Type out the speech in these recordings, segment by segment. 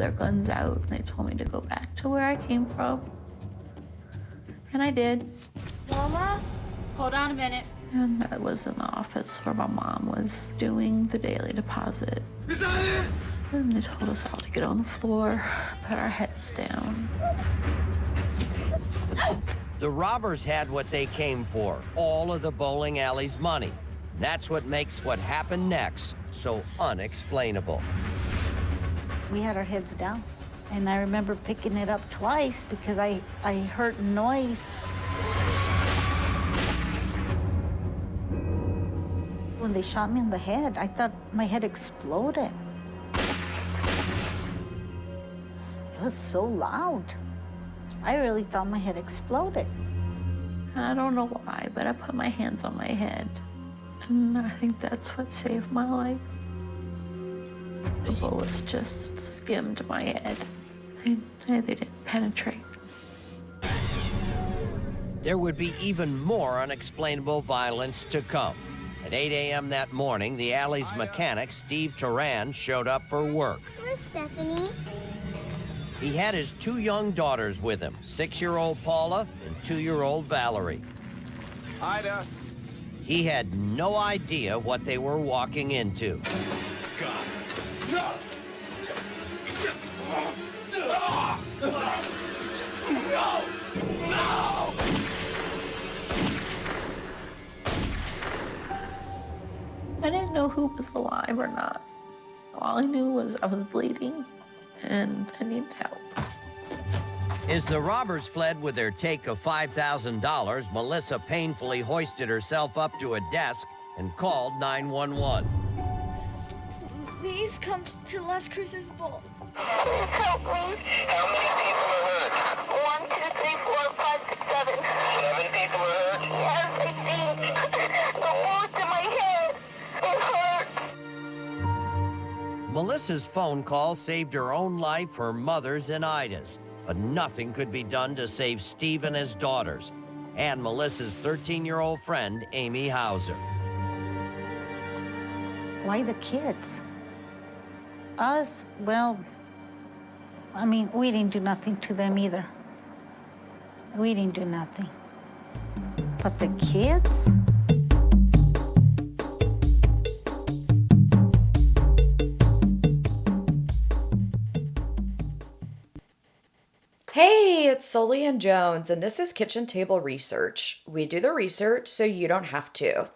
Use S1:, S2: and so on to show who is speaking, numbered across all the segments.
S1: their guns out and they told me to go back to where I came from. And I did.
S2: Mama, hold on a minute.
S1: And that was in the office where my mom was doing the daily deposit. And they told us all to get on the floor, put our heads down.
S3: The robbers had what they came for, all of the bowling alley's money. That's what makes what happened next so unexplainable.
S4: We had our heads down, and I remember picking it up twice because I heard noise. When they shot me in the head, I thought my head exploded. It was so loud. I really thought my head exploded.
S1: And I don't know why, but I put my hands on my head. And I think that's what saved my life. The bullets just skimmed my head. They didn't penetrate.
S3: There would be even more unexplainable violence to come. At 8 a.m. that morning, the alley's mechanic, Steve Turan, showed up for work.
S5: Where's Stephanie?
S3: He had his 2 young daughters with him, 6-year-old Paula and 2-year-old Valerie.
S6: Ida.
S3: He had no idea what they were walking into.
S6: God. No! No! No!
S1: I didn't know who was alive or not. All I knew was I was bleeding and I needed help.
S3: As the robbers fled with their take of $5,000, Melissa painfully hoisted herself up to a desk and called 911.
S2: Please come to Las Cruces Bowl.
S5: Please help me.
S6: How many people are hurt?
S5: 1, 2, 3, 4, 5, 6, 7.
S6: 7 people are hurt?
S5: Yes, I think. The wounds in my head. It hurts.
S3: Melissa's phone call saved her own life, her mother's, and Ida's. But nothing could be done to save Steve and his daughters, and Melissa's 13-year-old friend, Amy Hauser.
S4: Why the kids? Us, well, I mean, we didn't do nothing to them either. We didn't do nothing. But the kids?
S7: Hey, it's Sully and Jones, and this is Kitchen Table Research. We do the research so you don't have to.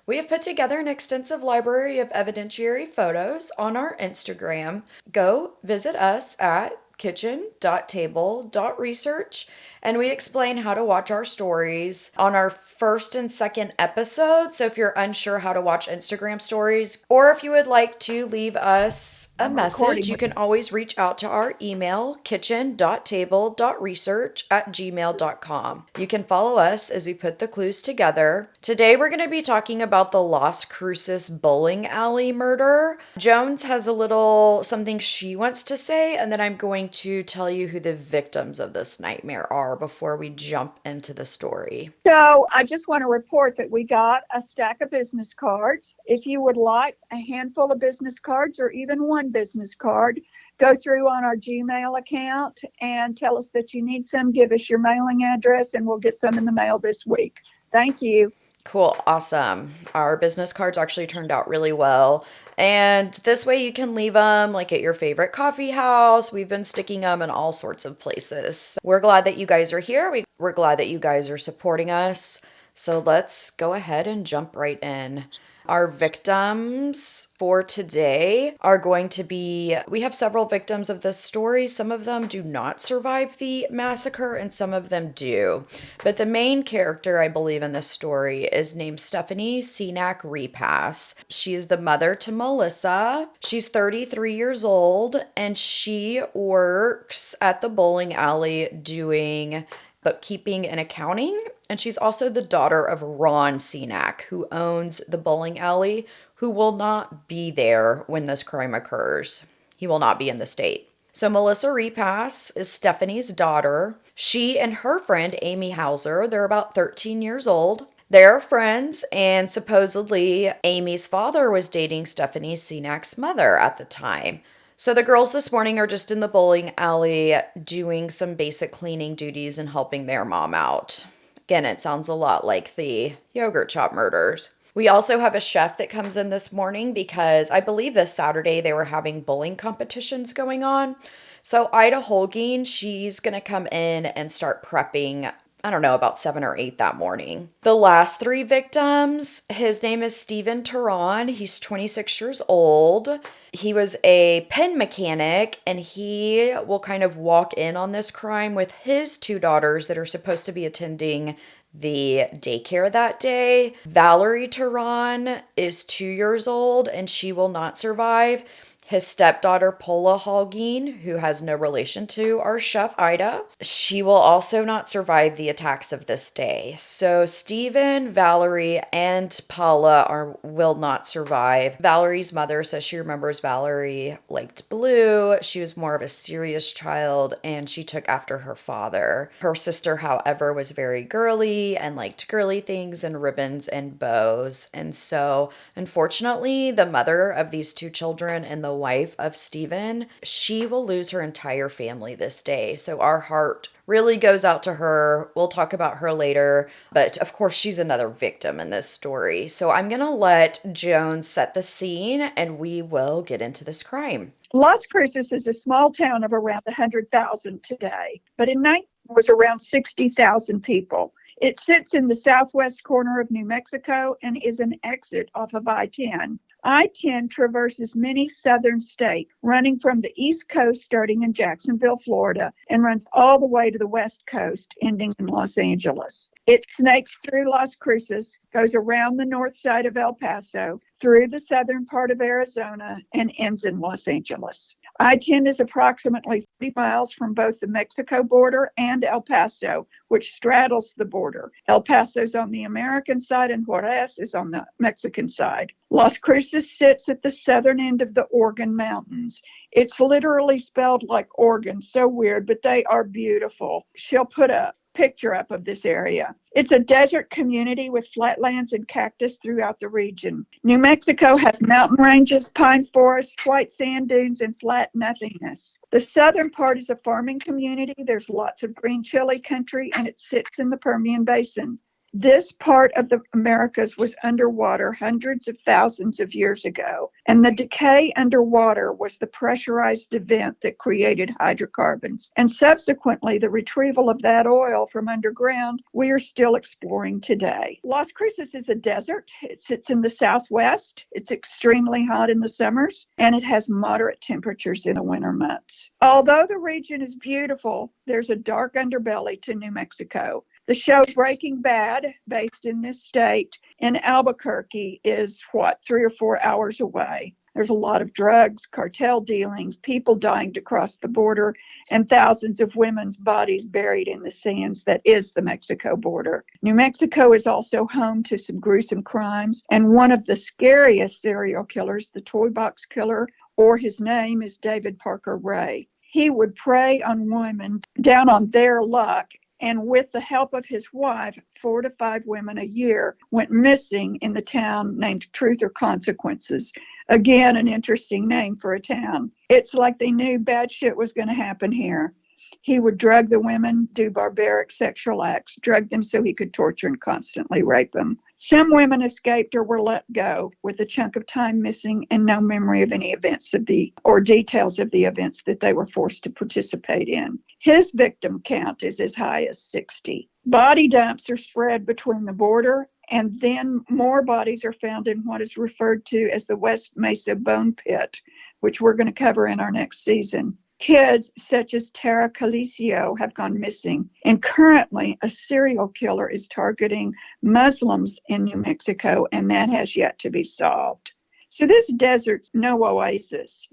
S7: We have put together an extensive library of evidentiary photos on our Instagram. Go visit us at kitchen.table.research, and we explain how to watch our stories on our first and second episode. So if you're unsure how to watch Instagram stories, or if you would like to leave us a message, you can always reach out to our email, kitchen.table.research@gmail.com. You can follow us as we put the clues together. Today we're going to be talking about the Las Cruces Bowling Alley murder. Jones has a little something she wants to say, and then I'm going to tell you who the victims of this nightmare are before we jump into the story.
S8: So I just want to report that we got a stack of business cards. If you would like a handful of business cards or even one business card, go through on our Gmail account and tell us that you need some. Give us your mailing address and we'll get some in the mail this week. Thank you.
S7: Cool. Awesome. Our business cards actually turned out really well. And this way you can leave them like at your favorite coffee house. We've been sticking them in all sorts of places. We're glad that you guys are here. We're glad that you guys are supporting us. So let's go ahead and jump right in. Our victims for today are going to be, we have several victims of this story. Some of them do not survive the massacre and some of them do. But the main character, I believe, in this story is named Stephanie Cenac Repass. She's the mother to Melissa. She's 33 years old and she works at the bowling alley doing bookkeeping and accounting. And she's also the daughter of Ron Cenac, who owns the bowling alley, who will not be there when this crime occurs. He will not be in the state. So Melissa Repass is Stephanie's daughter. She and her friend, Amy Hauser, they're about 13 years old. They're friends, and supposedly Amy's father was dating Stephanie Cenac's mother at the time. So the girls this morning are just in the bowling alley doing some basic cleaning duties and helping their mom out. Again, it sounds a lot like the yogurt shop murders. We also have a chef that comes in this morning because I believe this Saturday they were having bowling competitions going on. So Ida Holguin, she's going to come in and start prepping, I don't know, about 7 or 8 that morning. The last 3 victims, his name is Stephen Tehran. He's 26 years old. He was a pen mechanic, and he will kind of walk in on this crime with his 2 daughters that are supposed to be attending the daycare that day. Valerie Tehran is 2 years old, and she will not survive. His stepdaughter, Paula Holguin, who has no relation to our chef, Ida, she will also not survive the attacks of this day. So Stephen, Valerie, and Paula will not survive. Valerie's mother says she remembers Valerie liked blue. She was more of a serious child, and she took after her father. Her sister, however, was very girly and liked girly things and ribbons and bows. And so, unfortunately, the mother of these 2 children and the wife of Stephen, she will lose her entire family this day. So our heart really goes out to her. We'll talk about her later, but of course she's another victim in this story. So I'm going to let Joan set the scene and we will get into this crime.
S8: Las Cruces is a small town of around 100,000 today, but in 19 was around 60,000 people. It sits in the southwest corner of New Mexico and is an exit off of I-10. I-10 traverses many southern states, running from the east coast starting in Jacksonville, Florida, and runs all the way to the west coast, ending in Los Angeles. It snakes through Las Cruces, goes around the north side of El Paso, through the southern part of Arizona, and ends in Los Angeles. I-10 is approximately 40 miles from both the Mexico border and El Paso, which straddles the border. El Paso's on the American side and Juarez is on the Mexican side. Las Cruces sits at the southern end of the Organ Mountains. It's literally spelled like organ, so weird, but they are beautiful. She'll put a picture up of this area. It's a desert community with flatlands and cactus throughout the region. New Mexico has mountain ranges, pine forests, white sand dunes, and flat nothingness. The southern part is a farming community. There's lots of green chili country, and it sits in the Permian Basin. This part of the Americas was underwater hundreds of thousands of years ago, and the decay underwater was the pressurized event that created hydrocarbons. And subsequently, the retrieval of that oil from underground, we are still exploring today. Las Cruces is a desert. It sits in the southwest. It's extremely hot in the summers, and it has moderate temperatures in the winter months. Although the region is beautiful, there's a dark underbelly to New Mexico. The show Breaking Bad, based in this state in Albuquerque, is 3 or 4 hours away. There's a lot of drugs, cartel dealings, people dying to cross the border, and thousands of women's bodies buried in the sands that is the Mexico border. New Mexico is also home to some gruesome crimes, and one of the scariest serial killers, the Toy Box Killer, or his name is David Parker Ray. He would prey on women down on their luck, and with the help of his wife, 4 to 5 women a year went missing in the town named Truth or Consequences. Again, an interesting name for a town. It's like they knew bad shit was going to happen here. He would drug the women, do barbaric sexual acts, drug them so he could torture and constantly rape them. Some women escaped or were let go, with a chunk of time missing and no memory of any events or details of the events that they were forced to participate in. His victim count is as high as 60. Body dumps are spread between the border, and then more bodies are found in what is referred to as the West Mesa Bone Pit, which we're going to cover in our next season. Kids such as Tara Calicio have gone missing, and currently a serial killer is targeting Muslims in New Mexico, and that has yet to be solved. So this desert's no oasis.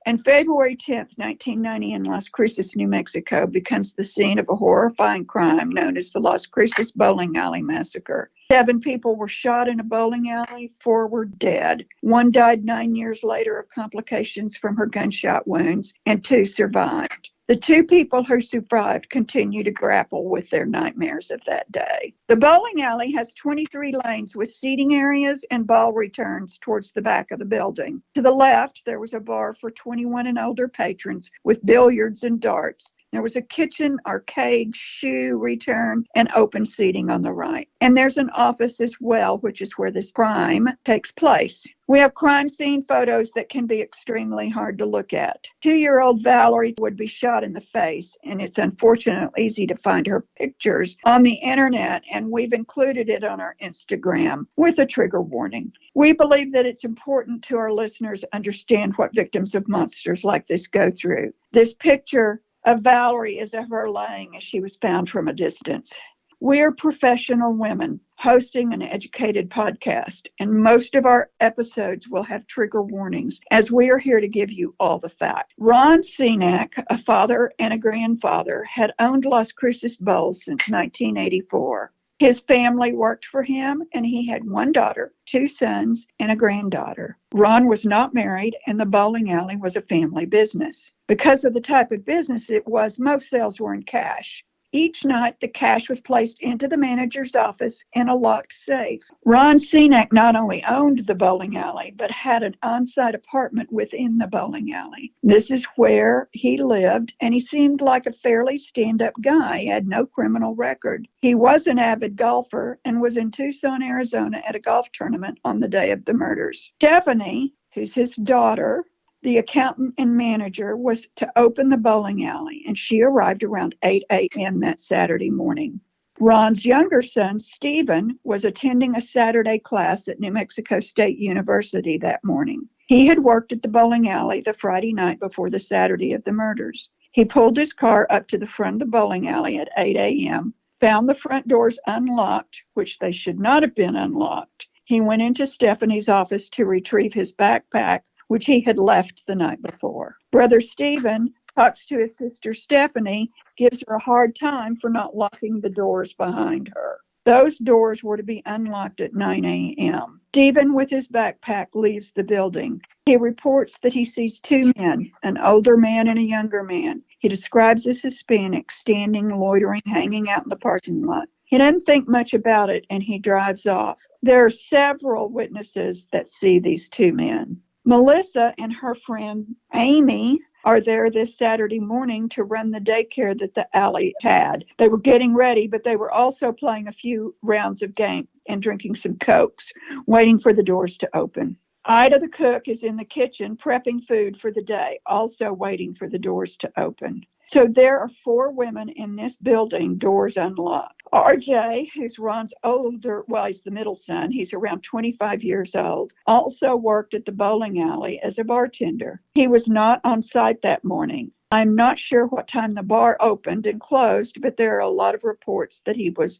S8: And February 10th, 1990 in Las Cruces, New Mexico becomes the scene of a horrifying crime known as the Las Cruces Bowling Alley Massacre. 7 people were shot in a bowling alley. 4 were dead. 1 died 9 years later of complications from her gunshot wounds, and 2 survived. The 2 people who survived continue to grapple with their nightmares of that day. The bowling alley has 23 lanes with seating areas and ball returns towards the back of the building. To the left, there was a bar for 21 and older patrons with billiards and darts. There was a kitchen, arcade, shoe return, and open seating on the right. And there's an office as well, which is where this crime takes place. We have crime scene photos that can be extremely hard to look at. 2-year-old Valerie would be shot in the face, and it's unfortunately easy to find her pictures on the internet, and we've included it on our Instagram with a trigger warning. We believe that it's important to our listeners understand what victims of monsters like this go through. This picture of Valerie is of her laying as she was found from a distance. We're professional women hosting an educated podcast, and most of our episodes will have trigger warnings as we are here to give you all the facts. Ron Cenac, a father and a grandfather, had owned Las Cruces Bowls since 1984. His family worked for him, and he had 1 daughter, 2 sons, and a granddaughter. Ron was not married, and the bowling alley was a family business. Because of the type of business it was, most sales were in cash. Each night, the cash was placed into the manager's office in a locked safe. Ron Cenac not only owned the bowling alley, but had an on-site apartment within the bowling alley. This is where he lived, and he seemed like a fairly stand-up guy. He had no criminal record. He was an avid golfer and was in Tucson, Arizona at a golf tournament on the day of the murders. Stephanie, who's his daughter, the accountant and manager, was to open the bowling alley, and she arrived around 8 a.m. that Saturday morning. Ron's younger son, Stephen, was attending a Saturday class at New Mexico State University that morning. He had worked at the bowling alley the Friday night before the Saturday of the murders. He pulled his car up to the front of the bowling alley at 8 a.m., found the front doors unlocked, which they should not have been unlocked. He went into Stephanie's office to retrieve his backpack, which he had left the night before. Brother Stephen talks to his sister Stephanie, gives her a hard time for not locking the doors behind her. Those doors were to be unlocked at 9 a.m. Stephen, with his backpack, leaves the building. He reports that he sees 2 men, an older man and a younger man. He describes as Hispanic, standing, loitering, hanging out in the parking lot. He doesn't think much about it, and he drives off. There are several witnesses that see these 2 men. Melissa and her friend Amy are there this Saturday morning to run the daycare that the alley had. They were getting ready, but they were also playing a few rounds of game and drinking some Cokes, waiting for the doors to open. Ida, the cook, is in the kitchen prepping food for the day, also waiting for the doors to open. So there are 4 women in this building, doors unlocked. RJ, who's Ron's older, well, he's the middle son. He's around 25 years old, also worked at the bowling alley as a bartender. He was not on site that morning. I'm not sure what time the bar opened and closed, but there are a lot of reports that he was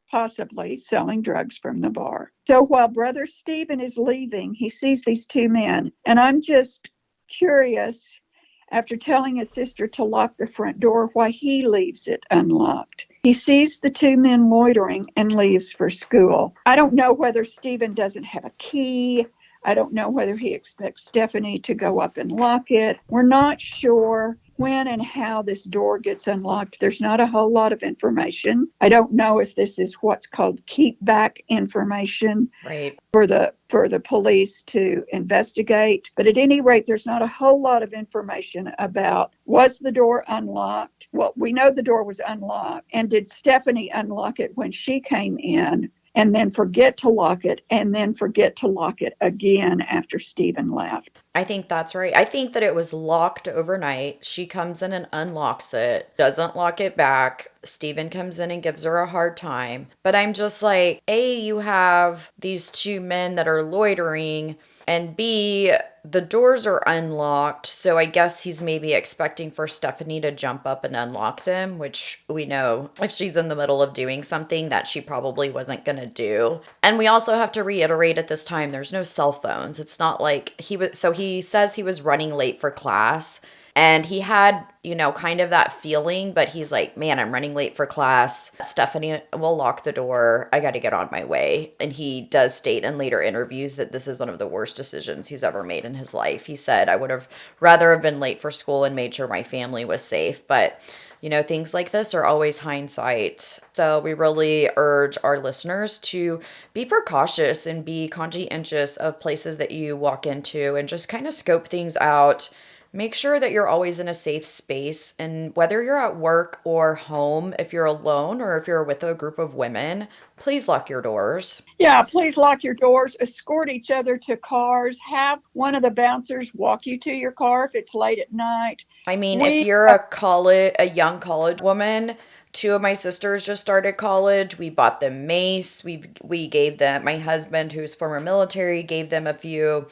S8: possibly selling drugs from the bar. So while Brother Stephen is leaving, he sees these 2 men, and I'm just curious, after telling his sister to lock the front door, why he leaves it unlocked. He sees the 2 men loitering and leaves for school. I don't know whether Stephen doesn't have a key. I don't know whether he expects Stephanie to go up and lock it. We're not sure when and how this door gets unlocked. There's not a whole lot of information. I don't know if this is what's called keep back information,
S7: Right.
S8: for the police to investigate. But at any rate, there's not a whole lot of information about, was the door unlocked? Well, we know the door was unlocked. And did Stephanie unlock it when she came in and then forget to lock it and then forget to lock it again after Stephen left?
S7: I think that's right. I think that it was locked overnight. She comes in and unlocks it, doesn't lock it back. Steven comes in and gives her a hard time. But I'm just like, A, you have these 2 men that are loitering, and B, the doors are unlocked, so I guess he's maybe expecting for Stephanie to jump up and unlock them, which we know if she's in the middle of doing something that she probably wasn't going to do. And we also have to reiterate at this time, there's no cell phones. It's not like he says he was running late for class. And he had, kind of that feeling, but he's like, man, I'm running late for class. Stephanie will lock the door. I got to get on my way. And he does state in later interviews that this is one of the worst decisions he's ever made in his life. He said, I would have rather have been late for school and made sure my family was safe. But things like this are always hindsight. So we really urge our listeners to be precautious and be conscientious of places that you walk into and just kind of scope things out. Make sure that you're always in a safe space, and whether you're at work or home, if you're alone or if you're with a group of women, please lock your doors.
S8: Yeah, please lock your doors, escort each other to cars, have one of the bouncers walk you to your car if it's late at night.
S7: I mean, if you're a young college woman, two of my sisters just started college. We bought them mace. We gave them, my husband, who's former military, gave them a few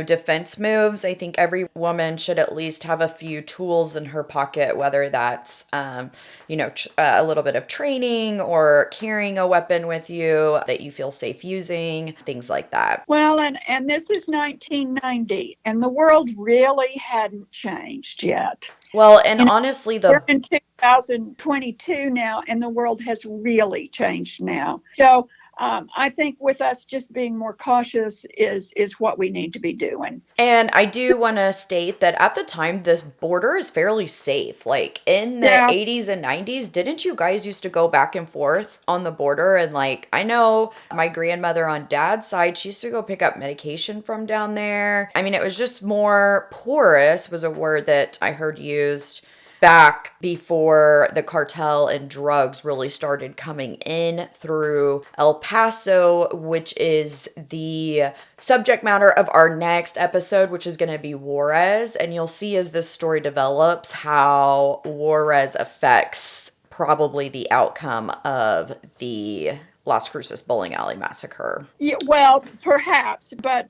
S7: defense moves. I think every woman should at least have a few tools in her pocket, whether that's, a little bit of training or carrying a weapon with you that you feel safe using, things like that.
S8: Well, and this is 1990, and the world really hadn't changed yet.
S7: Well, and honestly,
S8: we're in 2022 now, and the world has really changed now. So I think with us just being more cautious is what we need to be doing.
S7: And I do want to state that at the time, the border is fairly safe. Like in the 80s and 90s, didn't you guys used to go back and forth on the border? And I know my grandmother on dad's side, she used to go pick up medication from down there. I mean, it was just more porous was a word that I heard used back before the cartel and drugs really started coming in through El Paso, which is the subject matter of our next episode, which is going to be Juarez. And you'll see as this story develops how Juarez affects probably the outcome of the Las Cruces Bowling Alley Massacre.
S8: Yeah, well, perhaps, but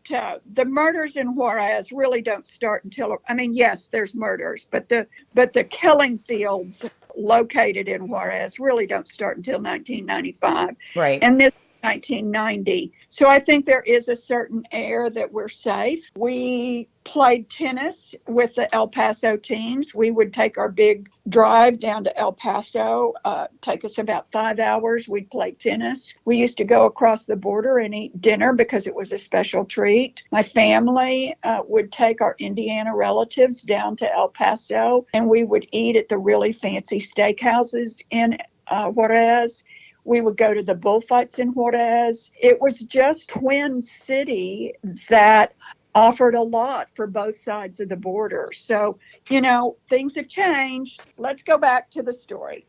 S8: the murders in Juarez really don't start until, yes, there's murders, but the killing fields located in Juarez really don't start until 1995.
S7: Right.
S8: And this 1990. So I think there is a certain air that we're safe. We played tennis with the El Paso teams. We would take our big drive down to El Paso, take us about 5 hours. We'd play tennis. We used to go across the border and eat dinner because it was a special treat. My family would take our Indiana relatives down to El Paso, and we would eat at the really fancy steakhouses in Juarez. We would go to the bullfights in Juarez. It was just Twin City that offered a lot for both sides of the border. So, things have changed. Let's go back to the story.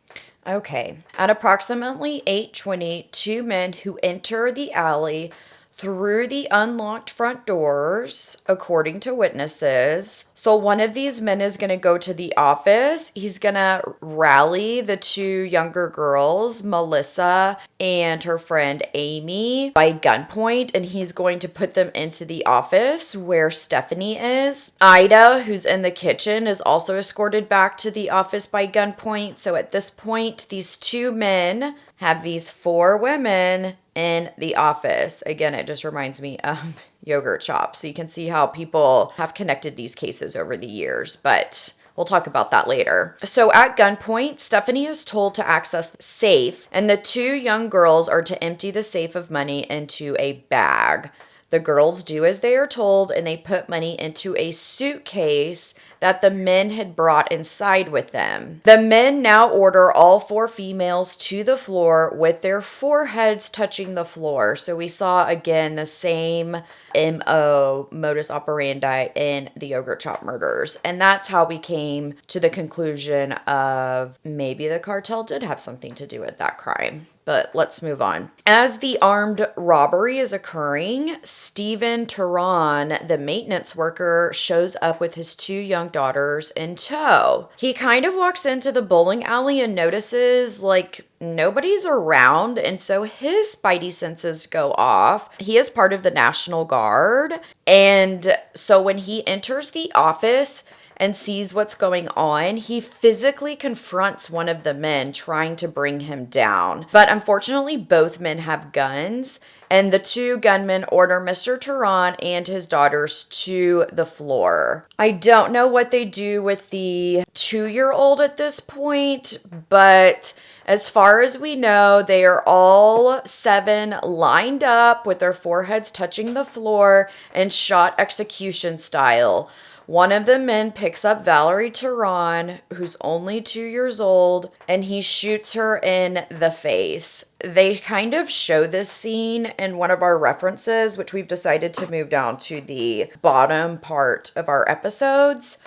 S7: Okay. At approximately 8:20, two men who enter the alley through the unlocked front doors, according to witnesses. So one of these men is going to go to the office. He's going to rally the two younger girls, Melissa and her friend Amy, by gunpoint, and he's going to put them into the office where Stephanie is. Ida, who's in the kitchen, is also escorted back to the office by gunpoint. So at this point, these two men have these four women in the office. Again, it just reminds me of Yogurt Shop. So you can see how people have connected these cases over the years, but we'll talk about that later. So at gunpoint, Stephanie is told to access the safe, and the two young girls are to empty the safe of money into a bag. The girls do as they are told, and they put money into a suitcase that the men had brought inside with them. The men now order all four females to the floor with their foreheads touching the floor. So we saw again the same MO, modus operandi, in the Yogurt Shop murders. And that's how we came to the conclusion of maybe the cartel did have something to do with that crime. but let's move on. As the armed robbery is occurring, Stephen Tehran, the maintenance worker, shows up with his 2 young daughters in tow. He kind of walks into the bowling alley and notices, like, nobody's around, and so his spidey senses go off. He is part of the National Guard, and so when he enters the office and sees what's going on, he physically confronts one of the men trying to bring him down. But unfortunately, both men have guns, and the 2 gunmen order Mr. Tehran and his daughters to the floor. I don't know what they do with the 2-year-old at this point, but as far as we know, they are all 7 lined up with their foreheads touching the floor and shot execution style. One of the men picks up Valerie Tehran, who's only 2 years old, and he shoots her in the face. They kind of show this scene in one of our references, which we've decided to move down to the bottom part of our episodes.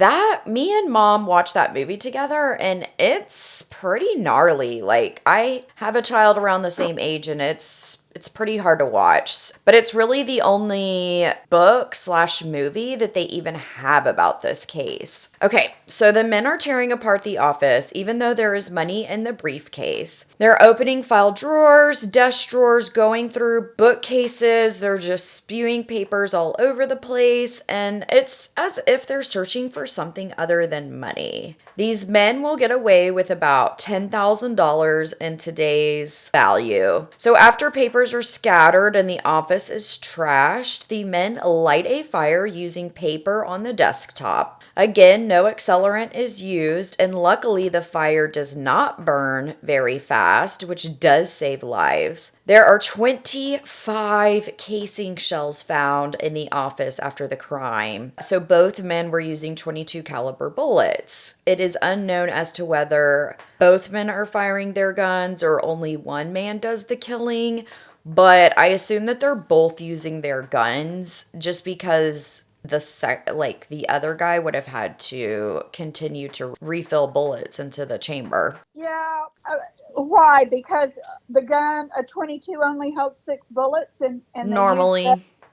S7: Me and Mom watched that movie together, and it's pretty gnarly. Like, I have a child around the same age, and it's pretty hard to watch. But it's really the only book/movie that they even have about this case. Okay, so the men are tearing apart the office, even though there is money in the briefcase. They're opening file drawers, desk drawers, going through bookcases. They're just spewing papers all over the place, and it's as if they're searching for something other than money. These men will get away with about $10,000 in today's value. So after papers are scattered and the office is trashed, the men light a fire using paper on the desktop. Again, no accelerant is used, and luckily the fire does not burn very fast, which does save lives. There are 25 casing shells found in the office after the crime. So both men were using .22 caliber bullets. It is unknown as to whether both men are firing their guns or only one man does the killing, but I assume that they're both using their guns just because the other guy would have had to continue to refill bullets into the chamber.
S8: Yeah. Why? Because the gun, a 22, only holds 6 bullets, and
S7: Normally.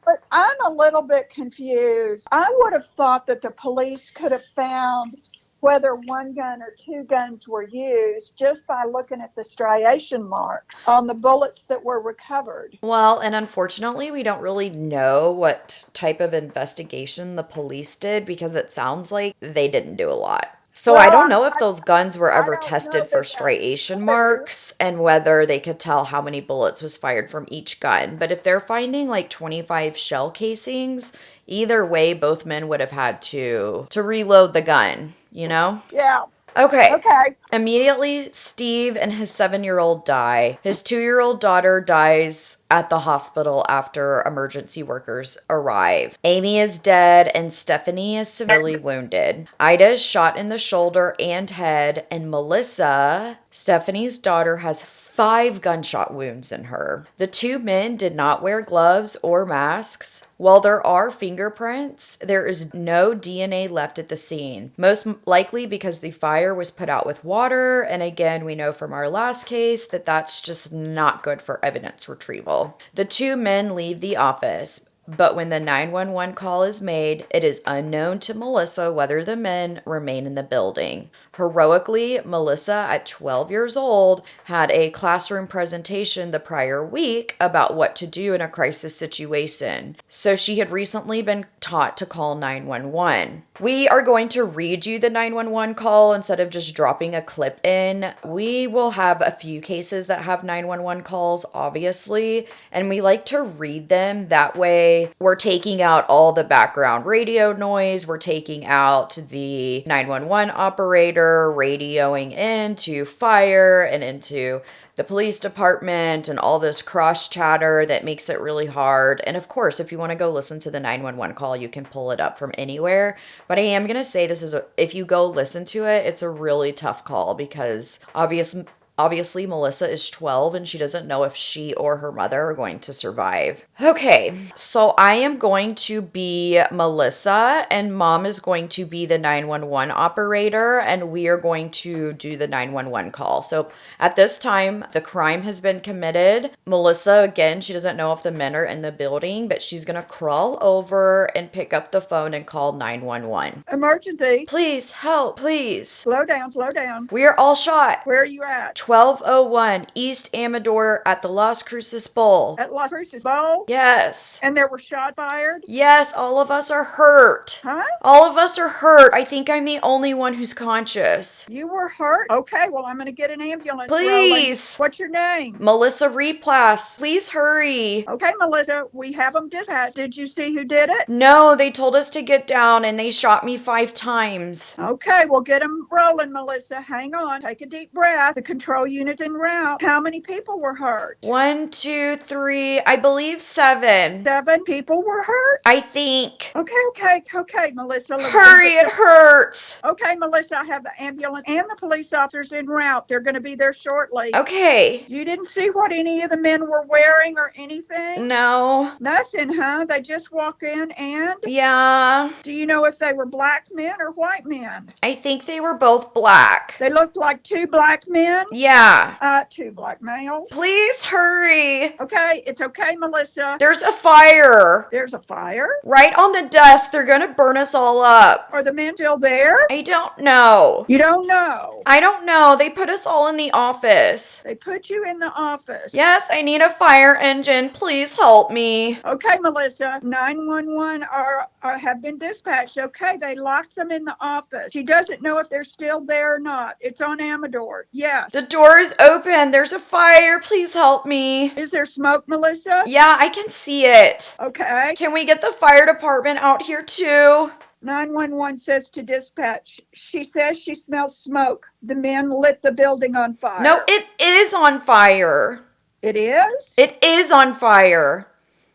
S8: But I'm a little bit confused. I would have thought that the police could have found whether one gun or 2 guns were used just by looking at the striation mark on the bullets that were recovered.
S7: Well, and unfortunately, we don't really know what type of investigation the police did because it sounds like they didn't do a lot. So I don't know if those guns were ever tested for striation marks and whether they could tell how many bullets was fired from each gun. But if they're finding like 25 shell casings, either way, both men would have had to reload the gun, you know?
S8: Yeah.
S7: Okay.
S8: Okay.
S7: Immediately, Steve and his 7-year-old die. His 2-year-old daughter dies at the hospital after emergency workers arrive. Amy is dead and Stephanie is severely wounded. Ida is shot in the shoulder and head, and Melissa, Stephanie's daughter, has 5 gunshot wounds in her. The 2 men did not wear gloves or masks. While there are fingerprints, there is no DNA left at the scene, most likely because the fire was put out with water, and again, we know from our last case that that's just not good for evidence retrieval. The 2 men leave the office, but when the 911 call is made, it is unknown to Melissa whether the men remain in the building. Heroically, Melissa, at 12 years old, had a classroom presentation the prior week about what to do in a crisis situation. So she had recently been taught to call 911. We are going to read you the 911 call instead of just dropping a clip in. We will have a few cases that have 911 calls, obviously, and we like to read them. That way, we're taking out all the background radio noise. We're taking out the 911 operator radioing into fire and into the police department and all this cross chatter that makes it really hard. And of course, if you want to go listen to the 911 call, you can pull it up from anywhere. But I am going to say if you go listen to it, it's a really tough call because Obviously, Melissa is 12 and she doesn't know if she or her mother are going to survive. Okay, so I am going to be Melissa and Mom is going to be the 911 operator and we are going to do the 911 call. So at this time, the crime has been committed. Melissa, again, she doesn't know if the men are in the building, but she's going to crawl over and pick up the phone and call 911.
S8: Emergency.
S7: Please, help, please.
S8: Slow down, slow down.
S7: We are all shot.
S8: Where are you at?
S7: 1201 East Amador at the Las Cruces Bowl.
S8: At Las Cruces Bowl?
S7: Yes.
S8: And there were shots fired?
S7: Yes, all of us are hurt.
S8: Huh?
S7: All of us are hurt. I think I'm the only one who's conscious.
S8: You were hurt? Okay, well, I'm going to get an ambulance.
S7: Please.
S8: Rolling. What's your name?
S7: Melissa Replas. Please hurry.
S8: Okay, Melissa, we have them dispatched. Did you see who did it?
S7: No, they told us to get down and they shot me 5 times.
S8: Okay, we'll get them rolling, Melissa. Hang on. Take a deep breath. The control unit's en route. How many people were hurt?
S7: 1, 2, 3, I believe 7.
S8: 7 people were hurt?
S7: I think.
S8: Okay, Melissa.
S7: Hurry, it hurts.
S8: Okay, Melissa, I have the ambulance and the police officers en route. They're going to be there shortly.
S7: Okay.
S8: You didn't see what any of the men were wearing or anything?
S7: No.
S8: Nothing, huh? They just walk in and?
S7: Yeah.
S8: Do you know if they were black men or white men?
S7: I think they were both black.
S8: They looked like 2 black men?
S7: Yeah.
S8: 2 black males.
S7: Please hurry.
S8: Okay, it's okay, Melissa.
S7: There's a fire.
S8: There's a fire?
S7: Right on the desk. They're gonna burn us all up.
S8: Are the men still there?
S7: I don't know.
S8: You don't know?
S7: I don't know. They put us all in the office.
S8: They put you in the office.
S7: Yes, I need a fire engine. Please help me.
S8: Okay, Melissa. 911 have been dispatched. Okay, they locked them in the office. She doesn't know if they're still there or not. It's on Amador. Yes.
S7: The door is open. There's a fire. Please help me.
S8: Is there smoke, Melissa?
S7: Yeah, I can see it.
S8: Okay.
S7: Can we get the fire department out here too?
S8: 911 says to dispatch. She says she smells smoke. The men lit the building on fire.
S7: No, it is on fire.
S8: It is?
S7: It is on fire.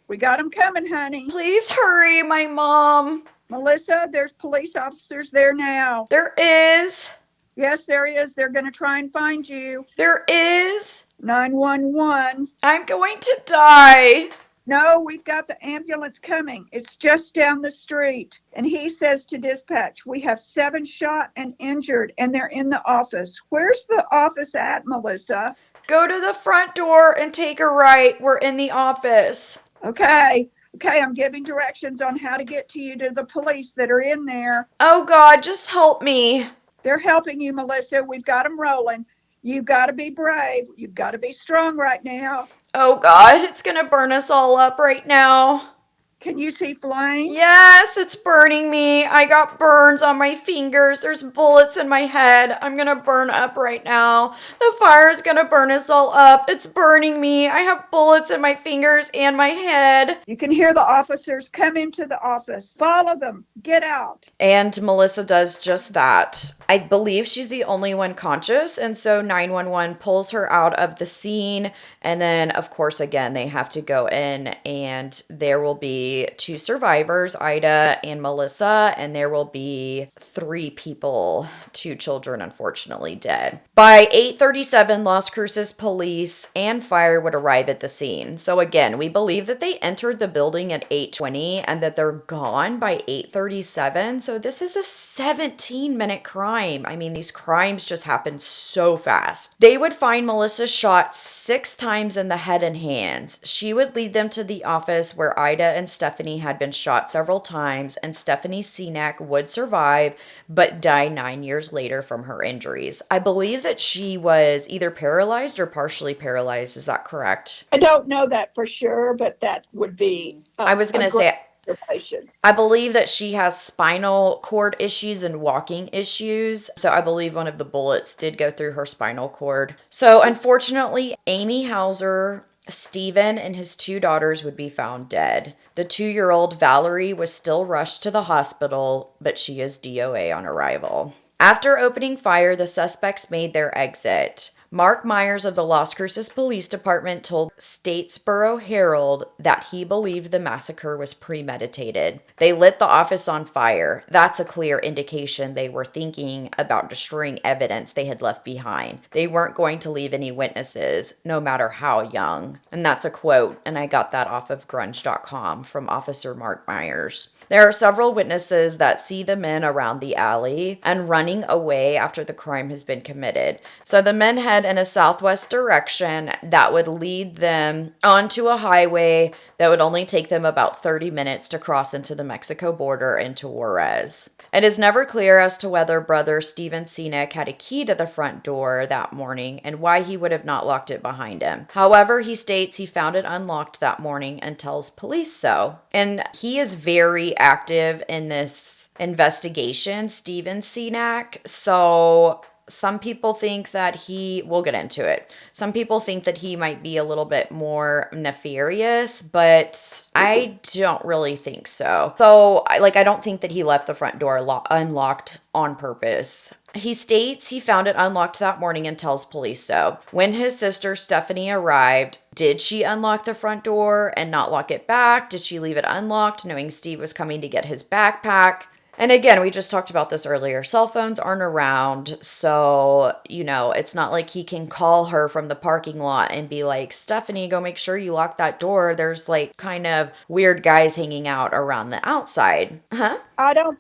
S8: We got them coming, honey.
S7: Please hurry, my mom.
S8: Melissa, there's police officers there now.
S7: There is.
S8: Yes, there is. They're going to try and find you.
S7: There is.
S8: 911.
S7: I'm going to die.
S8: No, we've got the ambulance coming. It's just down the street. And he says to dispatch, we have 7 shot and injured, and they're in the office. Where's the office at, Melissa?
S7: Go to the front door and take a right. We're in the office.
S8: Okay, I'm giving directions on how to get to you to the police that are in there.
S7: Oh, God, just help me.
S8: They're helping you, Melissa. We've got them rolling. You've got to be brave. You've got to be strong right now.
S7: Oh, God, it's going to burn us all up right now.
S8: Can you see flames?
S7: Yes, it's burning me. I got burns on my fingers. There's bullets in my head. I'm gonna burn up right now. The fire's gonna burn us all up. It's burning me. I have bullets in my fingers and my head.
S8: You can hear the officers come into the office. Follow them. Get out.
S7: And Melissa does just that. I believe she's the only one conscious, and so 911 pulls her out of the scene. And then, of course, again, they have to go in, and there will be 2 survivors, Ida and Melissa, and there will be 3 people, 2 children, unfortunately, dead. By 8:37, Las Cruces police and fire would arrive at the scene. So again, we believe that they entered the building at 8:20 and that they're gone by 8:37. So this is a 17-minute crime. I mean, these crimes just happen so fast. They would find Melissa shot 6 times in the head and hands. She would lead them to the office where Ida and Stephanie had been shot several times, and Stephanie Senac would survive but die 9 years later from her injuries. I believe that she was either paralyzed or partially paralyzed. Is that correct?
S8: I don't know that for sure, but that would be.
S7: I was going to say,
S8: observation.
S7: I believe that she has spinal cord issues and walking issues. So I believe one of the bullets did go through her spinal cord. So unfortunately, Amy Hauser, Stephen, and his 2 daughters would be found dead. The 2-year-old Valerie was still rushed to the hospital, but she is DOA on arrival. After opening fire, the suspects made their exit. Mark Myers of the Las Cruces Police Department told Statesboro Herald that he believed the massacre was premeditated. They lit the office on fire. That's a clear indication they were thinking about destroying evidence they had left behind. They weren't going to leave any witnesses, no matter how young. And that's a quote, and I got that off of grunge.com from Officer Mark Myers. There are several witnesses that see the men around the alley and running away after the crime has been committed. So the men head in a southwest direction that would lead them onto a highway that would only take them about 30 minutes to cross into the Mexico border into Juarez. It is never clear as to whether brother Steven Seneck had a key to the front door that morning and why he would have not locked it behind him. However, he states he found it unlocked that morning and tells police so. And he is very active in this investigation, Steven Seneck. So some people think that we'll get into it. Some people think that he might be a little bit more nefarious, but I don't really think so. So, I don't think that he left the front door unlocked on purpose. He states he found it unlocked that morning and tells police so. When his sister Stephanie arrived, did she unlock the front door and not lock it back? Did she leave it unlocked, knowing Steve was coming to get his backpack? And again, we just talked about this earlier. Cell phones aren't around, so, it's not like he can call her from the parking lot and be like, Stephanie, go make sure you lock that door. There's kind of weird guys hanging out around the outside. Huh?
S8: I don't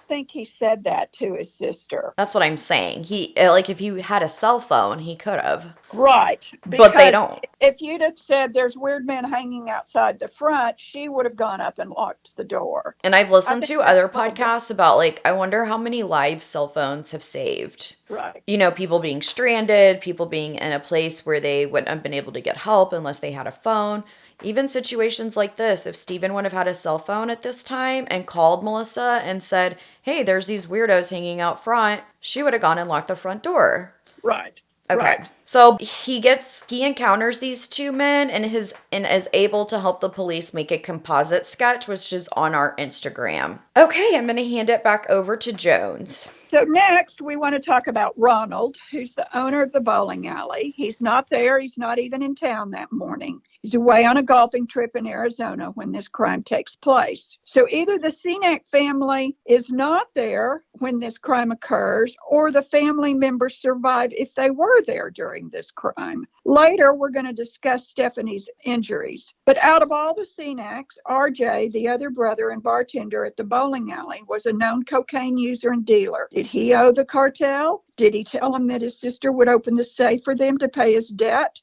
S8: think he said that to his sister.
S7: That's what I'm saying. He, if he had a cell phone, he could have.
S8: Right.
S7: But they don't.
S8: If you'd have said there's weird men hanging outside the front, she would have gone up and locked the door.
S7: And I've listened to other podcasts about, I wonder how many lives cell phones have saved.
S8: Right.
S7: People being stranded, people being in a place where they wouldn't have been able to get help unless they had a phone. Even situations like this, if Steven would have had a cell phone at this time and called Melissa and said, hey, there's these weirdos hanging out front, she would have gone and locked the front door.
S8: Right.
S7: Okay.
S8: Right.
S7: So he encounters these two men and is able to help the police make a composite sketch, which is on our Instagram. Okay, I'm going to hand it back over to Jones.
S8: So next, we want to talk about Ronald, who's the owner of the bowling alley. He's not there. He's not even in town that morning. He's away on a golfing trip in Arizona when this crime takes place. So either the Seneck family is not there when this crime occurs, or the family members survive if they were there during this crime. Later, we're going to discuss Stephanie's injuries. But out of all the Senecks, RJ, the other brother and bartender at the bowling alley, was a known cocaine user and dealer. Did he owe the cartel? Did he tell them that his sister would open the safe for them to pay his debt?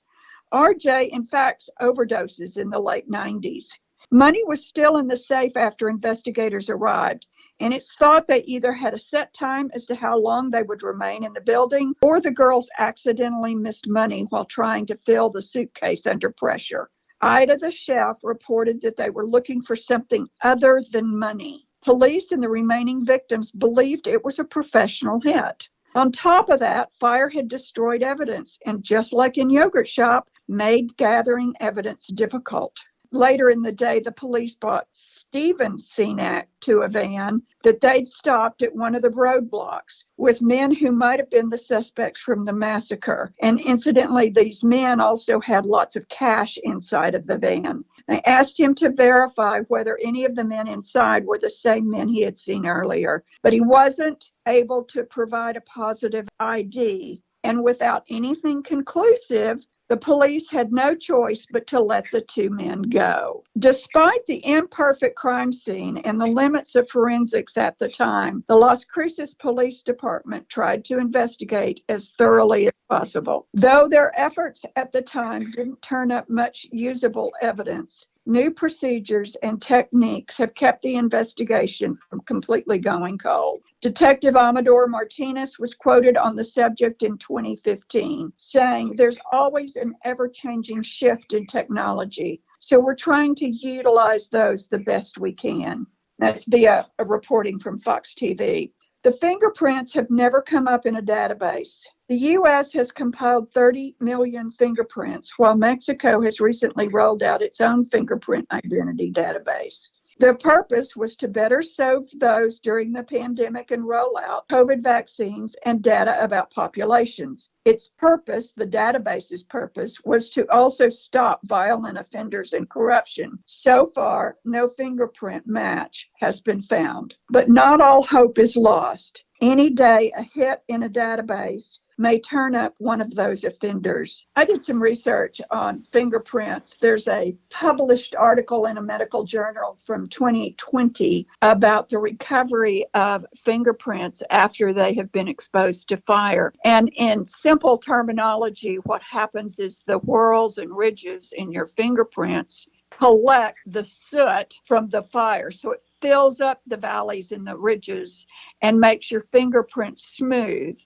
S8: RJ, in fact, overdoses in the late 90s. Money was still in the safe after investigators arrived, and it's thought they either had a set time as to how long they would remain in the building, or the girls accidentally missed money while trying to fill the suitcase under pressure. Ida, the chef, reported that they were looking for something other than money. Police and the remaining victims believed it was a professional hit. On top of that, fire had destroyed evidence, and just like in Yogurt Shop, made gathering evidence difficult. Later in the day, the police brought Steven Seneck to a van that they'd stopped at one of the roadblocks with men who might have been the suspects from the massacre. And incidentally, these men also had lots of cash inside of the van. They asked him to verify whether any of the men inside were the same men he had seen earlier, but he wasn't able to provide a positive ID. And without anything conclusive, the police had no choice but to let the two men go. Despite the imperfect crime scene and the limits of forensics at the time, the Las Cruces Police Department tried to investigate as thoroughly as possible. Though their efforts at the time didn't turn up much usable evidence, new procedures and techniques have kept the investigation from completely going cold. Detective Amador Martinez was quoted on the subject in 2015, saying, "There's always an ever-changing shift in technology, so we're trying to utilize those the best we can." That's via a reporting from Fox TV. The fingerprints have never come up in a database. The U.S. has compiled 30 million fingerprints, while Mexico has recently rolled out its own fingerprint identity database. The purpose was to better serve those during the pandemic and roll out COVID vaccines and data about populations. Its purpose, the database's purpose, was to also stop violent offenders and corruption. So far, no fingerprint match has been found. But not all hope is lost. Any day, a hit in a database may turn up one of those offenders. I did some research on fingerprints. There's a published article in a medical journal from 2020 about the recovery of fingerprints after they have been exposed to fire. And in simple terminology, what happens is the whorls and ridges in your fingerprints collect the soot from the fire. So it fills up the valleys and the ridges and makes your fingerprint smooth.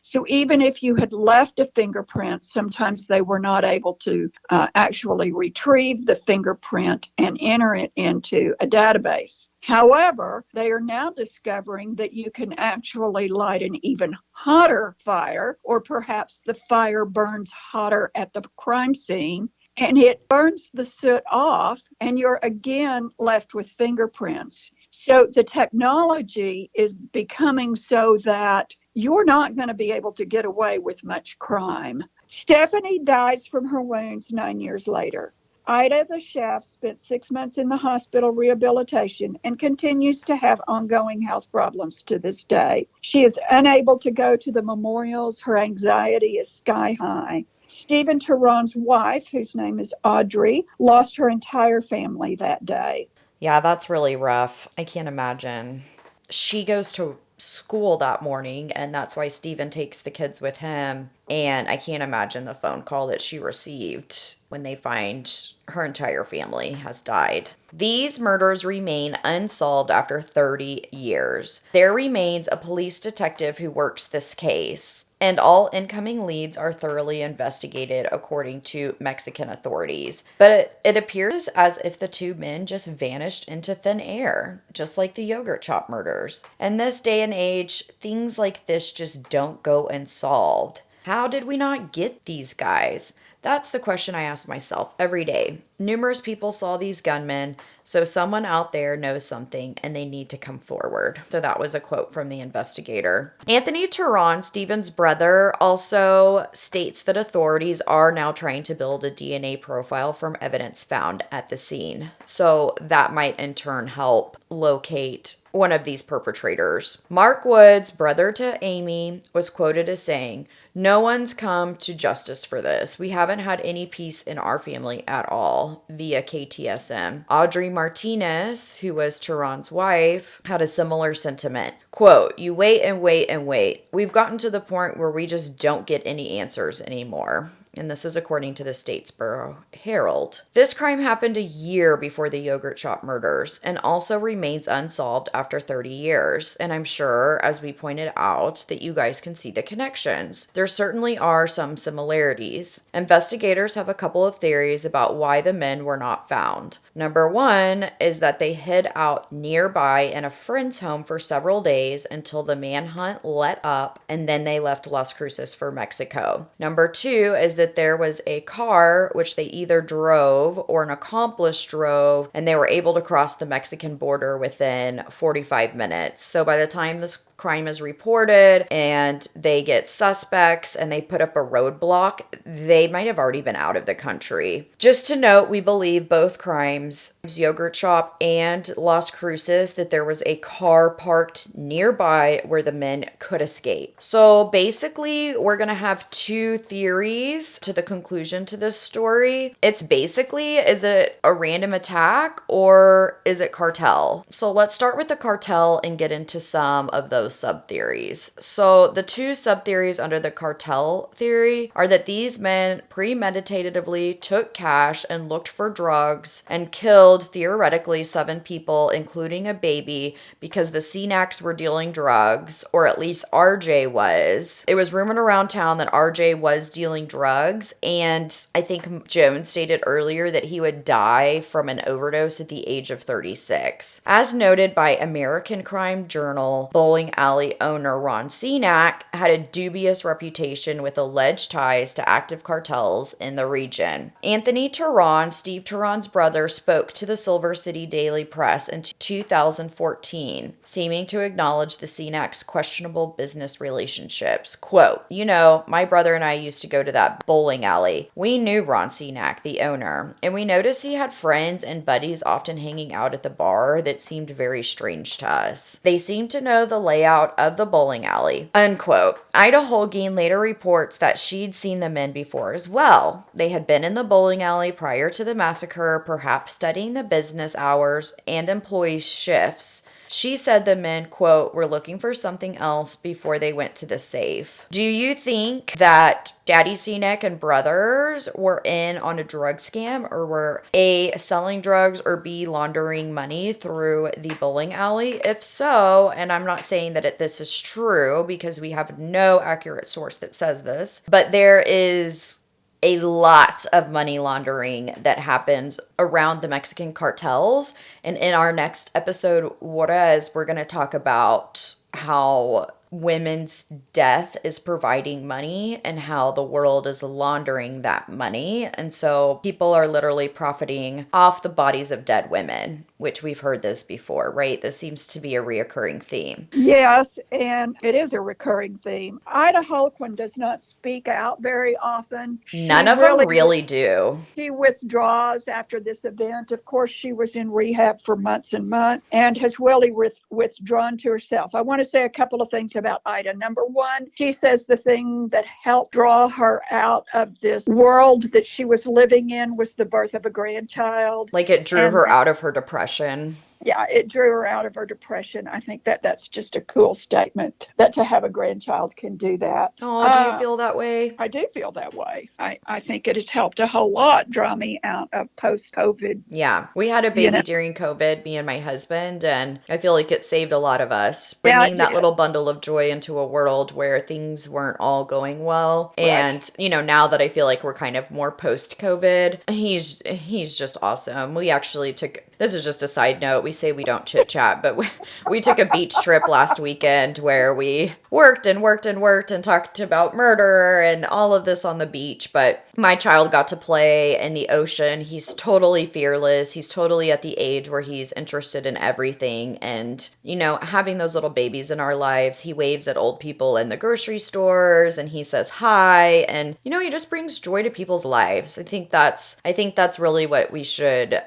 S8: So even if you had left a fingerprint, sometimes they were not able to actually retrieve the fingerprint and enter it into a database. However, they are now discovering that you can actually light an even hotter fire, or perhaps the fire burns hotter at the crime scene, and it burns the soot off, and you're again left with fingerprints. So the technology is becoming so that you're not going to be able to get away with much crime. Stephanie dies from her wounds 9 years later. Ida, the chef, spent 6 months in the hospital rehabilitation and continues to have ongoing health problems to this day. She is unable to go to the memorials. Her anxiety is sky high. Stephen Tehran's wife, whose name is Audrey, lost her entire family that day.
S7: Yeah, that's really rough. I can't imagine. She goes to school that morning, and that's why Steven takes the kids with him. And I can't imagine the phone call that she received when they find her entire family has died. These murders remain unsolved after 30 years. There remains a police detective who works this case, and all incoming leads are thoroughly investigated according to Mexican authorities. But it appears as if the two men just vanished into thin air, just like the yogurt shop murders. In this day and age, things like this just don't go unsolved. How did we not get these guys? That's the question I ask myself every day. Numerous people saw these gunmen, so someone out there knows something and they need to come forward. So that was a quote from the investigator. Anthony Tehran, Steven's brother, also states that authorities are now trying to build a DNA profile from evidence found at the scene. So that might in turn help locate one of these perpetrators. Mark Woods, brother to Amy, was quoted as saying, "No one's come to justice for this. We haven't had any peace in our family at all," via KTSM. Audrey Martinez, who was Tehran's wife, had a similar sentiment. Quote, "You wait and wait and wait. We've gotten to the point where we just don't get any answers anymore." And this is according to the Statesboro Herald. This crime happened a year before the yogurt shop murders and also remains unsolved after 30 years. And I'm sure, as we pointed out, that you guys can see the connections. There certainly are some similarities. Investigators have a couple of theories about why the men were not found. Number one is that they hid out nearby in a friend's home for several days until the manhunt let up, and then they left Las Cruces for Mexico. Number two is that there was a car which they either drove or an accomplice drove, and they were able to cross the Mexican border within 45 minutes. So by the time this crime is reported and they get suspects and they put up a roadblock, they might have already been out of the country. Just to note, we believe both crimes, yogurt shop and Las Cruces, that there was a car parked nearby where the men could escape. So basically, we're going to have two theories to the conclusion to this story. It's basically, is it a random attack or is it cartel? So let's start with the cartel and get into some of those sub-theories. So the two sub-theories under the cartel theory are that these men premeditatively took cash and looked for drugs and killed theoretically 7 people, including a baby, because the CNACs were dealing drugs, or at least RJ was. It was rumored around town that RJ was dealing drugs, and I think Jones stated earlier that he would die from an overdose at the age of 36. As noted by American Crime Journal, Bowling Alley owner Ron Cenac had a dubious reputation with alleged ties to active cartels in the region. Anthony Tehran, Steve Tehran's brother, spoke to the Silver City Daily Press in 2014, seeming to acknowledge the Cenac's questionable business relationships. Quote, "You know, my brother and I used to go to that bowling alley. We knew Ron Cenac, the owner, and we noticed he had friends and buddies often hanging out at the bar that seemed very strange to us. They seemed to know the layout of the bowling alley." Unquote. Ida Holguin later reports that she'd seen the men before as well. They had been in the bowling alley prior to the massacre, perhaps studying the business hours and employee shifts. She said the men, quote, "were looking for something else before they went to the safe." Do you think that Daddy Cenac and brothers were in on a drug scam, or were A, selling drugs, or B, laundering money through the bowling alley? If so, and I'm not saying that this is true because we have no accurate source that says this, but there is a lot of money laundering that happens around the Mexican cartels. And in our next episode, Juarez, we're going to talk about how women's death is providing money and how the world is laundering that money. And so people are literally profiting off the bodies of dead women, which we've heard this before, right? This seems to be a reoccurring theme.
S8: Yes, and it is a recurring theme. Ida Holquin does not speak out very often.
S7: None of them really do.
S8: She withdraws after this event. Of course, she was in rehab for months and months and has really withdrawn to herself. I want to say a couple of things about Ida. Number one, she says the thing that helped draw her out of this world that she was living in was the birth of a grandchild.
S7: Like it drew her out of her depression.
S8: Yeah, it drew her out of her depression. I think that's just a cool statement, that to have a grandchild can do that.
S7: Oh, do you feel that way?
S8: I do feel that way. I think it has helped a whole lot draw me out of post-COVID.
S7: Yeah, we had a baby during COVID, me and my husband, and I feel like it saved a lot of us, bringing that little bundle of joy into a world where things weren't all going well. Right. And, you know, now that I feel like we're kind of more post-COVID, he's just awesome. We actually took... This is just a side note. We say we don't chit chat, but we took a beach trip last weekend where we worked and talked about murder and all of this on the beach. But my child got to play in the ocean. He's totally fearless. He's totally at the age where he's interested in everything. And, you know, having those little babies in our lives, he waves at old people in the grocery stores and he says hi. And, you know, he just brings joy to people's lives. I think that's really what we should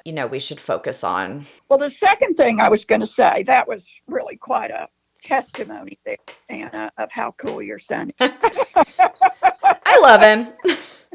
S7: focus on.
S8: Well, the second thing I was going to say, that was really quite a testimony there, Anna, of how cool your son is.
S7: I love him.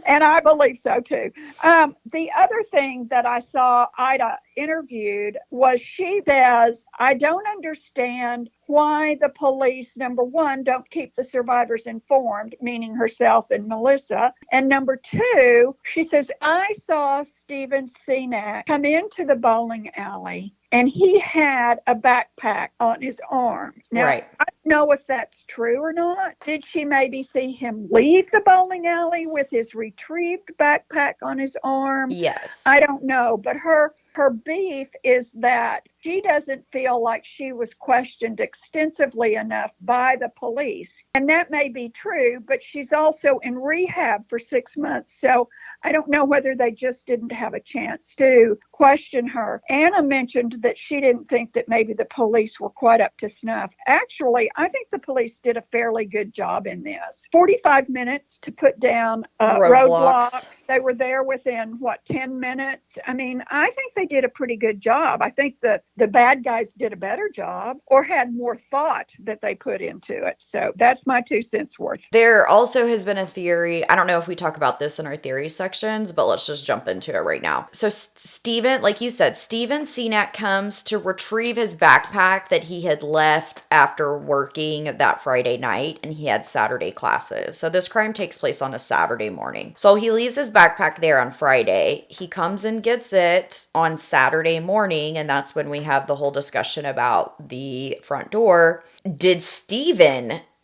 S8: And I believe so too. The other thing that I saw Ida interviewed was, she says, "I don't understand why the police, number one, don't keep the survivors informed," meaning herself and Melissa. And number two, she says, "I saw Steven Cenac come into the bowling alley and he had a backpack on his arm." Now,
S7: right.
S8: I don't know if that's true or not. Did she maybe see him leave the bowling alley with his retrieved backpack on his arm?
S7: Yes.
S8: I don't know, but her beef is that she doesn't feel like she was questioned extensively enough by the police. And that may be true, but she's also in rehab for 6 months. So I don't know whether they just didn't have a chance to question her. Anna mentioned that she didn't think that maybe the police were quite up to snuff. Actually, I think the police did a fairly good job in this. 45 minutes to put down roadblocks. They were there within, 10 minutes? I mean, I think they did a pretty good job. I think the bad guys did a better job, or had more thought that they put into it. So that's my 2 cents worth.
S7: There also has been a theory. I don't know if we talk about this in our theory sections, but let's just jump into it right now. So Steven, like you said, Steven Cenac comes to retrieve his backpack that he had left after working that Friday night, and he had Saturday classes. So this crime takes place on a Saturday morning. So he leaves his backpack there on Friday. He comes and gets it on Saturday morning, and that's when we have the whole discussion about the front door.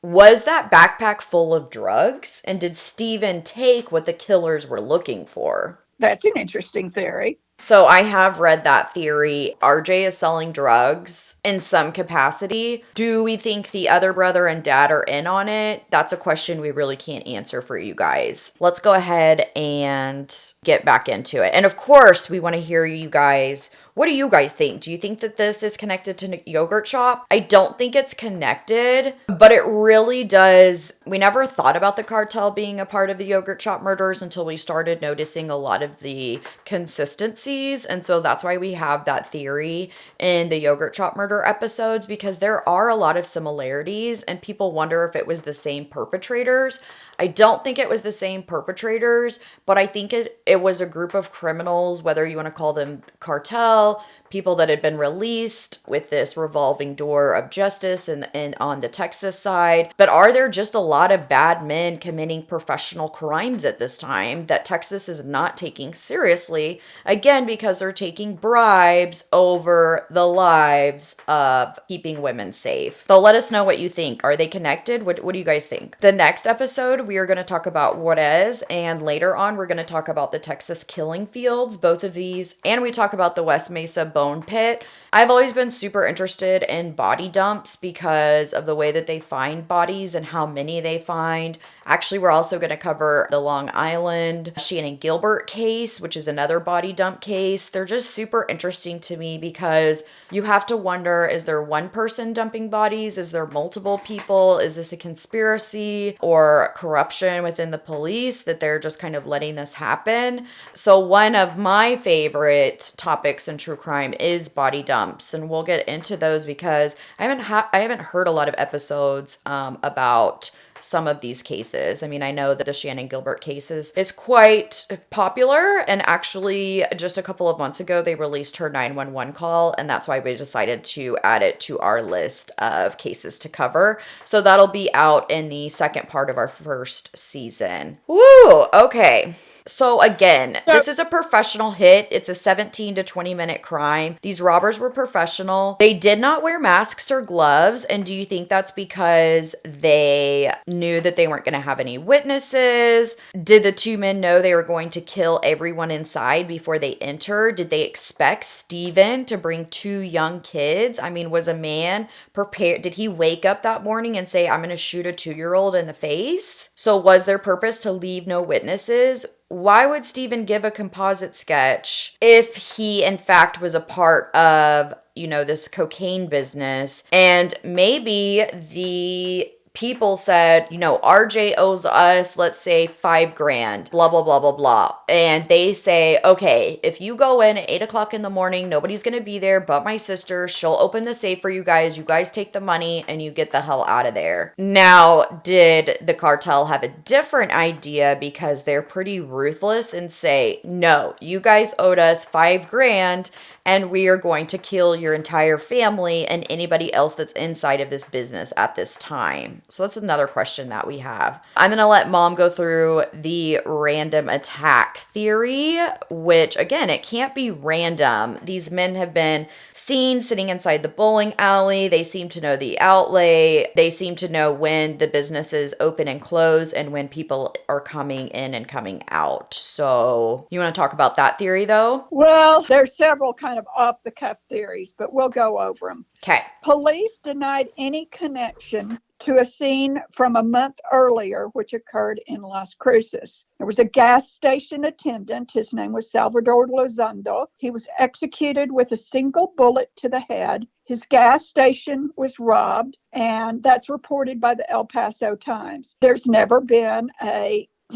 S7: Was that backpack full of drugs? And did Steven take what the killers were looking for?
S8: That's an interesting theory.
S7: So I have read that theory. RJ is selling drugs in some capacity. Do we think the other brother and dad are in on it? That's a question we really can't answer for you guys. Let's go ahead and get back into it. And of course, we want to hear you guys. What do you guys think? Do you think that this is connected to Yogurt Shop? I don't think it's connected, but it really does. We never thought about the cartel being a part of the Yogurt Shop murders until we started noticing a lot of the consistencies. And so that's why we have that theory in the Yogurt Shop murder episodes, because there are a lot of similarities and people wonder if it was the same perpetrators. I don't think it was the same perpetrators, but I think it was a group of criminals, whether you want to call them cartel, people that had been released with this revolving door of justice and on the Texas side. But are there just a lot of bad men committing professional crimes at this time that Texas is not taking seriously? Again, because they're taking bribes over the lives of keeping women safe. So let us know what you think. Are they connected? What do you guys think? The next episode, we are going to talk about Juarez, and later on, we're going to talk about the Texas killing fields, both of these, and we talk about the West Mesa bone pit. I've always been super interested in body dumps because of the way that they find bodies and how many they find. Actually, we're also going to cover the Long Island Shannon Gilbert case, which is another body dump case. They're just super interesting to me because you have to wonder, is there one person dumping bodies? Is there multiple people? Is this a conspiracy or corruption within the police that they're just kind of letting this happen? So one of my favorite topics in true crime is body dumps, and we'll get into those because I haven't heard a lot of episodes about some of these cases. I mean, I know that the Shannon Gilbert case is quite popular, and actually just a couple of months ago they released her 911 call, and that's why we decided to add it to our list of cases to cover. So that'll be out in the second part of our first season. Woo! Okay. So again, this is a professional hit. It's a 17 to 20 minute crime. These robbers were professional. They did not wear masks or gloves. And do you think that's because they knew that they weren't going to have any witnesses? Did the two men know they were going to kill everyone inside before they entered? Did they expect Steven to bring two young kids? I mean, was a man prepared? Did he wake up that morning and say, I'm going to shoot a 2-year-old in the face? So was their purpose to leave no witnesses? Why would Steven give a composite sketch if he in fact was a part of, this cocaine business? And maybe the people said, RJ owes us, let's say, $5,000, blah, blah, blah, blah, blah. And they say, okay, if you go in at 8 o'clock in the morning, nobody's going to be there but my sister. She'll open the safe for you guys. You guys take the money and you get the hell out of there. Now, did the cartel have a different idea because they're pretty ruthless and say, no, you guys owed us $5,000 and we are going to kill your entire family and anybody else that's inside of this business at this time? So that's another question that we have. I'm going to let Mom go through the random attack theory, which again, it can't be random. These men have been seen sitting inside the bowling alley. They seem to know the outlay. They seem to know when the businesses open and close and when people are coming in and coming out. So you want to talk about that theory though?
S8: Well, there's several kind of off the cuff theories, but we'll go over them.
S7: Okay.
S8: Police denied any connection to a scene from a month earlier, which occurred in Las Cruces. There was a gas station attendant. His name was Salvador Lozondo. He was executed with a single bullet to the head. His gas station was robbed, and that's reported by the El Paso Times. There's never been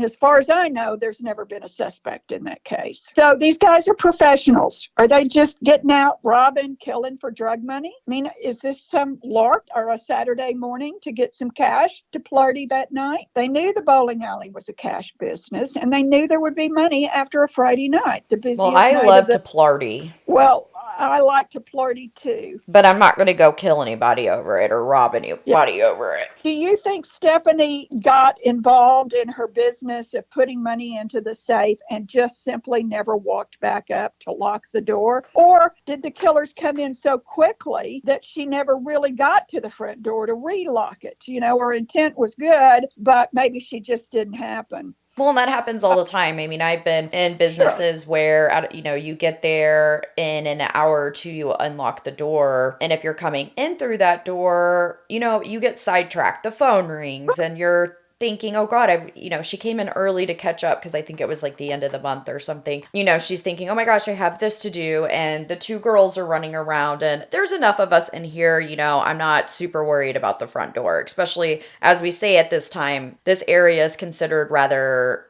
S8: as far as I know, there's never been a suspect in that case. So these guys are professionals. Are they just getting out, robbing, killing for drug money? I mean, is this some lark or a Saturday morning to get some cash to party that night? They knew the bowling alley was a cash business, and they knew there would be money after a Friday night. The busiest
S7: Well, I
S8: night
S7: love
S8: of the...
S7: to party.
S8: Well, I like to party too.
S7: But I'm not going to go kill anybody over it or rob anybody over it.
S8: Do you think Stephanie got involved in her business of putting money into the safe and just simply never walked back up to lock the door? Or did the killers come in so quickly that she never really got to the front door to relock it? Her intent was good, but maybe she just didn't happen.
S7: Well, and that happens all the time. I mean, I've been in businesses where, you get there in an hour or two, you unlock the door. And if you're coming in through that door, you get sidetracked. The phone rings and you're thinking, oh God, she came in early to catch up because I think it was like the end of the month or something. She's thinking, oh my gosh, I have this to do. And the two girls are running around and there's enough of us in here. I'm not super worried about the front door, especially as we say at this time, this area is considered rather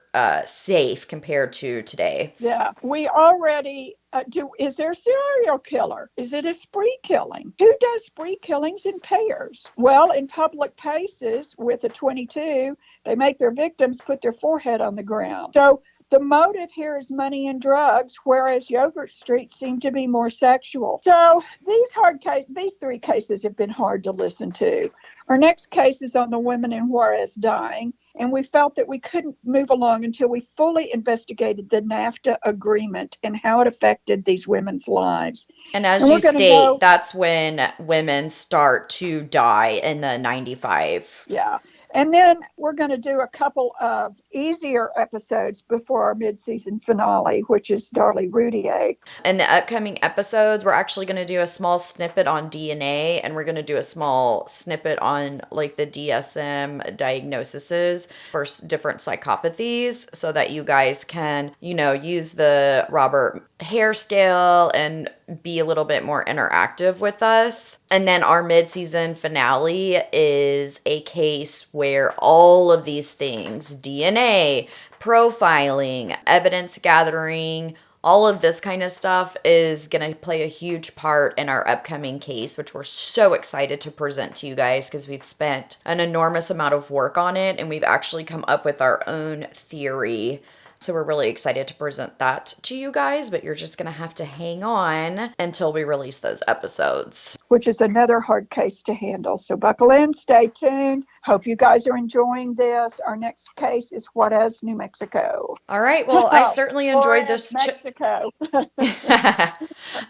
S7: safe compared to today.
S8: Yeah, we already is there a serial killer? Is it a spree killing? Who does spree killings in pairs? Well, in public places with a 22, they make their victims put their forehead on the ground. So the motive here is money and drugs, whereas Yogurt Street seemed to be more sexual. So these three cases have been hard to listen to. Our next case is on the women in Juarez dying, and we felt that we couldn't move along until we fully investigated the NAFTA agreement and how it affected these women's lives.
S7: And as you state, that's when women start to die in the 95.
S8: Yeah. And then we're going to do a couple of easier episodes before our mid-season finale, which is Darlie Roudier.
S7: In the upcoming episodes, we're actually going to do a small snippet on DNA, and we're going to do a small snippet on like the DSM diagnoses for different psychopathies so that you guys can, use the Robert Hare scale and be a little bit more interactive with us. And then our mid-season finale is a case where all of these things, DNA, profiling, evidence gathering, all of this kind of stuff is going to play a huge part in our upcoming case, which we're so excited to present to you guys because we've spent an enormous amount of work on it and we've actually come up with our own theory. So we're really excited to present that to you guys, but you're just going to have to hang on until we release those episodes.
S8: Which is another hard case to handle. So buckle in, stay tuned. Hope you guys are enjoying this. Our next case is Juarez, New Mexico.
S7: All right. Well, I certainly enjoyed this.
S8: Mexico.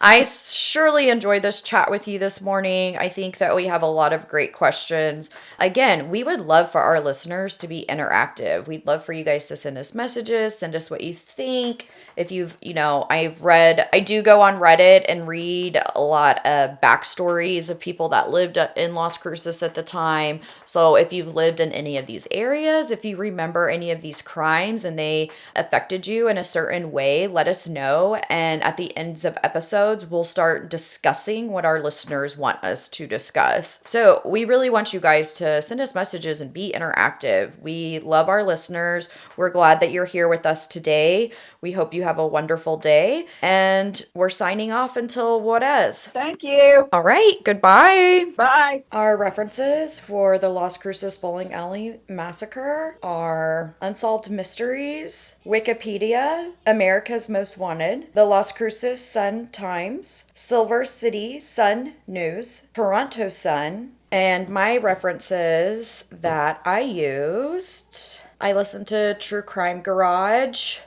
S7: I surely enjoyed this chat with you this morning. I think that we have a lot of great questions. Again, we would love for our listeners to be interactive. We'd love for you guys to send us messages, send us what you think. If you've, I do go on Reddit and read a lot of backstories of people that lived in Las Cruces at the time. So if you've lived in any of these areas, if you remember any of these crimes and they affected you in a certain way, let us know. And at the ends of episodes, we'll start discussing what our listeners want us to discuss. So we really want you guys to send us messages and be interactive. We love our listeners. We're glad that you're here with us today. We hope you have a wonderful day. And we're signing off until Juarez.
S8: Thank you.
S7: All right. Goodbye.
S8: Bye.
S7: Our references for the Las Cruces Bowling Alley Massacre are Unsolved Mysteries, Wikipedia, America's Most Wanted, the Las Cruces Sun-Times, Silver City Sun News, Toronto Sun, and my references that I used, I listened to True Crime Garage.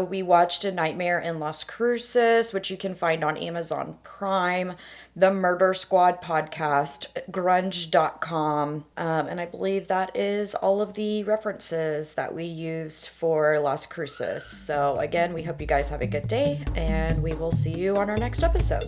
S7: We watched A Nightmare in Las Cruces, which you can find on Amazon Prime, the Murder Squad podcast, grunge.com, and I believe that is all of the references that we used for Las Cruces. So again, we hope you guys have a good day, and we will see you on our next episode.